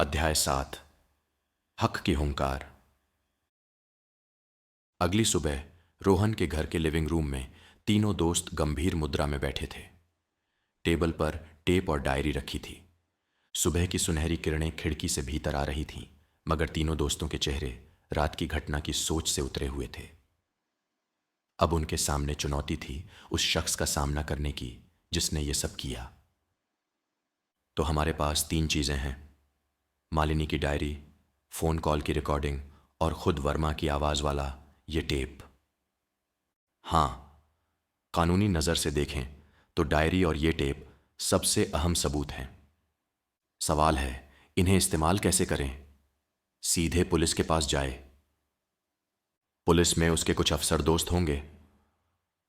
अध्याय 7। हक की हुंकार। अगली सुबह रोहन के घर के लिविंग रूम में तीनों दोस्त गंभीर मुद्रा में बैठे थे। टेबल पर टेप और डायरी रखी थी। सुबह की सुनहरी किरणें खिड़की से भीतर आ रही थीं, मगर तीनों दोस्तों के चेहरे रात की घटना की सोच से उतरे हुए थे। अब उनके सामने चुनौती थी उस शख्स का सामना करने की जिसने ये सब किया। तो हमारे पास 3 चीजें हैं: मालिनी की डायरी, फोन कॉल की रिकॉर्डिंग और खुद वर्मा की आवाज वाला ये टेप। हां, कानूनी नजर से देखें तो डायरी और ये टेप सबसे अहम सबूत हैं। सवाल है, इन्हें इस्तेमाल कैसे करें? सीधे पुलिस के पास जाए। पुलिस में उसके कुछ अफसर दोस्त होंगे।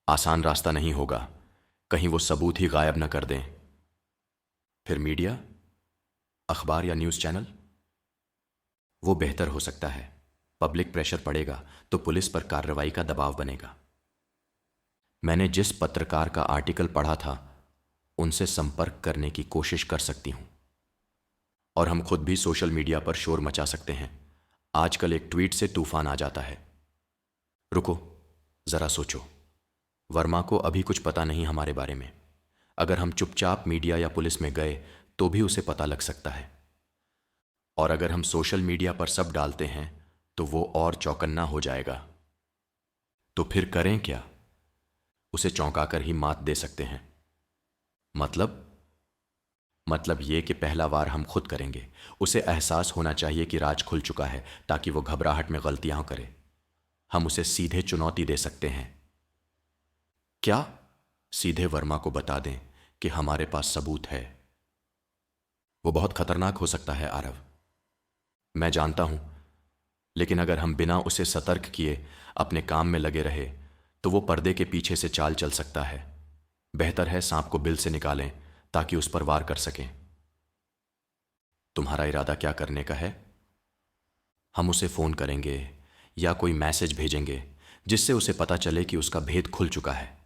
आसान रास्ता नहीं होगा, कहीं वो सबूत ही गायब न कर दें। फिर मीडिया, अखबार या न्यूज़ चैनल? वो बेहतर हो सकता है। पब्लिक प्रेशर पड़ेगा तो पुलिस पर कार्रवाई का दबाव बनेगा। मैंने जिस पत्रकार का आर्टिकल पढ़ा था उनसे संपर्क करने की कोशिश कर सकती हूं। और हम खुद भी सोशल मीडिया पर शोर मचा सकते हैं। आजकल एक ट्वीट से तूफान आ जाता है। रुको, जरा सोचो। वर्मा को अभी कुछ पता नहीं हमारे बारे में। अगर हम चुपचाप मीडिया या पुलिस में गए तो भी उसे पता लग सकता है। और अगर हम सोशल मीडिया पर सब डालते हैं तो वो और चौकन्ना हो जाएगा। तो फिर करें क्या? उसे चौंकाकर ही मात दे सकते हैं। मतलब ये कि पहला वार हम खुद करेंगे। उसे एहसास होना चाहिए कि राज खुल चुका है, ताकि वो घबराहट में गलतियां करे। हम उसे सीधे चुनौती दे सकते हैं। क्या? सीधे वर्मा को बता दें कि हमारे पास सबूत है। वो बहुत खतरनाक हो सकता है आरव, मैं जानता हूं, लेकिन अगर हम बिना उसे सतर्क किए अपने काम में लगे रहे तो वो पर्दे के पीछे से चाल चल सकता है। बेहतर है सांप को बिल से निकालें ताकि उस पर वार कर सकें। तुम्हारा इरादा क्या करने का है? हम उसे फोन करेंगे या कोई मैसेज भेजेंगे जिससे उसे पता चले कि उसका भेद खुल चुका है,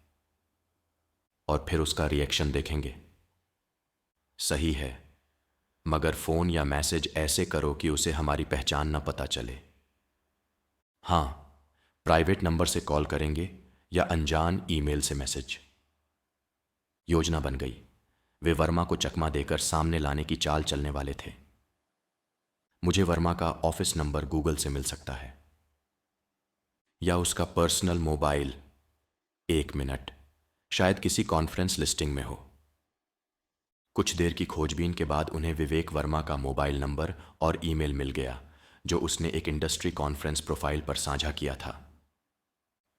और फिर उसका रिएक्शन देखेंगे। सही है, मगर फोन या मैसेज ऐसे करो कि उसे हमारी पहचान न पता चले। हां, प्राइवेट नंबर से कॉल करेंगे या अनजान ईमेल से मैसेज। योजना बन गई। वे वर्मा को चकमा देकर सामने लाने की चाल चलने वाले थे। मुझे वर्मा का ऑफिस नंबर गूगल से मिल सकता है, या उसका पर्सनल मोबाइल। 1 मिनट, शायद किसी कॉन्फ्रेंस लिस्टिंग में हो। कुछ देर की खोजबीन के बाद उन्हें विवेक वर्मा का मोबाइल नंबर और ईमेल मिल गया, जो उसने एक इंडस्ट्री कॉन्फ्रेंस प्रोफाइल पर साझा किया था।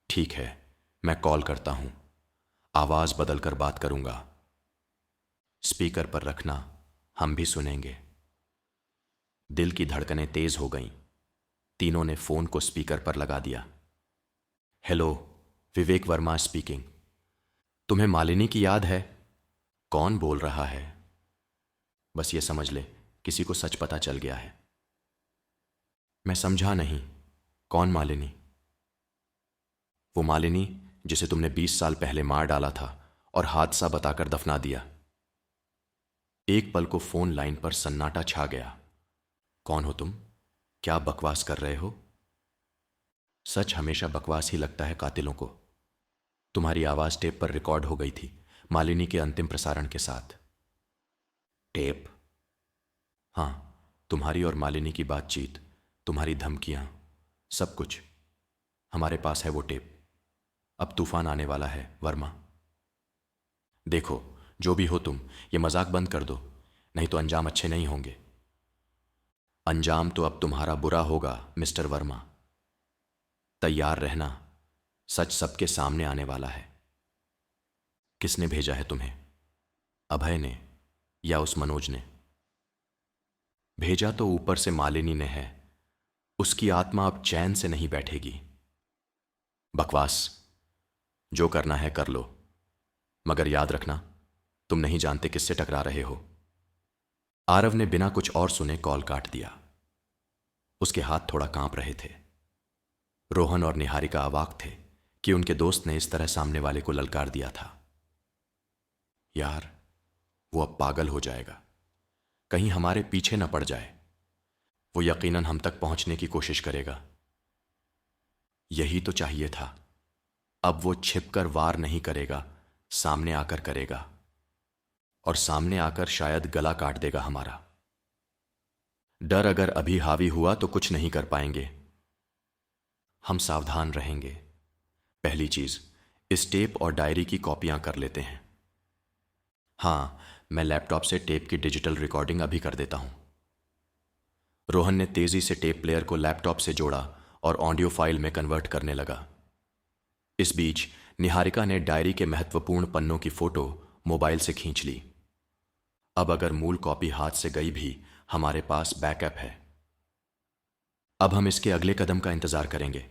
ठीक है, मैं कॉल करता हूं। आवाज बदलकर बात करूंगा। स्पीकर पर रखना, हम भी सुनेंगे। दिल की धड़कनें तेज हो गईं। तीनों ने फोन को स्पीकर पर लगा दिया। हेलो, विवेक वर्मा स्पीकिंग। तुम्हें मालिनी की याद है? कौन बोल रहा है? बस ये समझ ले, किसी को सच पता चल गया है। मैं समझा नहीं। कौन मालिनी? वो मालिनी जिसे तुमने 20 साल पहले मार डाला था और हादसा बताकर दफना दिया। एक पल को फोन लाइन पर सन्नाटा छा गया। कौन हो तुम? क्या बकवास कर रहे हो? सच हमेशा बकवास ही लगता है कातिलों को। तुम्हारी आवाज टेप पर रिकॉर्ड हो गई थी, मालिनी के अंतिम प्रसारण के साथ। टेप? हां, तुम्हारी और मालिनी की बातचीत, तुम्हारी धमकियां, सब कुछ हमारे पास है वो टेप। अब तूफान आने वाला है वर्मा। देखो, जो भी हो तुम, ये मजाक बंद कर दो, नहीं तो अंजाम अच्छे नहीं होंगे। अंजाम तो अब तुम्हारा बुरा होगा मिस्टर वर्मा। तैयार रहना, सच सबके सामने आने वाला है। किसने भेजा है तुम्हें? अभय ने या उस मनोज ने? भेजा तो ऊपर से मालिनी ने है। उसकी आत्मा अब चैन से नहीं बैठेगी। बकवास। जो करना है कर लो, मगर याद रखना, तुम नहीं जानते किससे टकरा रहे हो। आरव ने बिना कुछ और सुने कॉल काट दिया। उसके हाथ थोड़ा कांप रहे थे। रोहन और निहारिका अवाक थे कि उनके दोस्त ने इस तरह सामने वाले को ललकार दिया था। यार, वो अब पागल हो जाएगा, कहीं हमारे पीछे न पड़ जाए। वो यकीनन हम तक पहुंचने की कोशिश करेगा। यही तो चाहिए था। अब वो छिपकर वार नहीं करेगा, सामने आकर करेगा, और सामने आकर शायद गला काट देगा हमारा। डर अगर अभी हावी हुआ तो कुछ नहीं कर पाएंगे। हम सावधान रहेंगे। पहली चीज, इस टेप और डायरी की कॉपियां कर लेते हैं। हाँ, मैं लैपटॉप से टेप की डिजिटल रिकॉर्डिंग अभी कर देता हूं। रोहन ने तेजी से टेप प्लेयर को लैपटॉप से जोड़ा और ऑडियो फाइल में कन्वर्ट करने लगा। इस बीच निहारिका ने डायरी के महत्वपूर्ण पन्नों की फोटो मोबाइल से खींच ली। अब अगर मूल कॉपी हाथ से गई भी, हमारे पास बैकअप है। अब हम इसके अगले कदम का इंतजार करेंगे।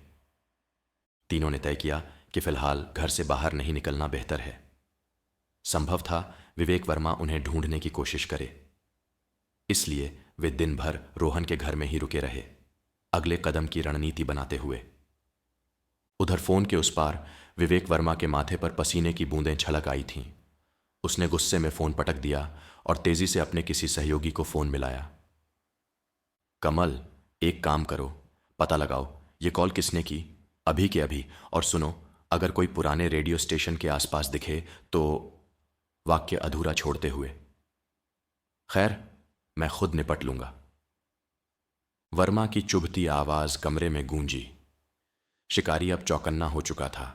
तीनों ने तय किया कि फिलहाल घर से बाहर नहीं निकलना बेहतर है। संभव था विवेक वर्मा उन्हें ढूंढने की कोशिश करे, इसलिए वे दिन भर रोहन के घर में ही रुके रहे, अगले कदम की रणनीति बनाते हुए। उधर फोन के उस पार विवेक वर्मा के माथे पर पसीने की बूंदें छलक आई थीं। उसने गुस्से में फोन पटक दिया और तेजी से अपने किसी सहयोगी को फोन मिलाया। कमल, एक काम करो, पता लगाओ ये कॉल किसने की, अभी के अभी, और सुनो, अगर कोई पुराने रेडियो स्टेशन के आसपास दिखे तो। वाक्य अधूरा छोड़ते हुए, खैर, मैं खुद निपट लूंगा। वर्मा की चुभती आवाज कमरे में गूंजी। शिकारी अब चौकन्ना हो चुका था।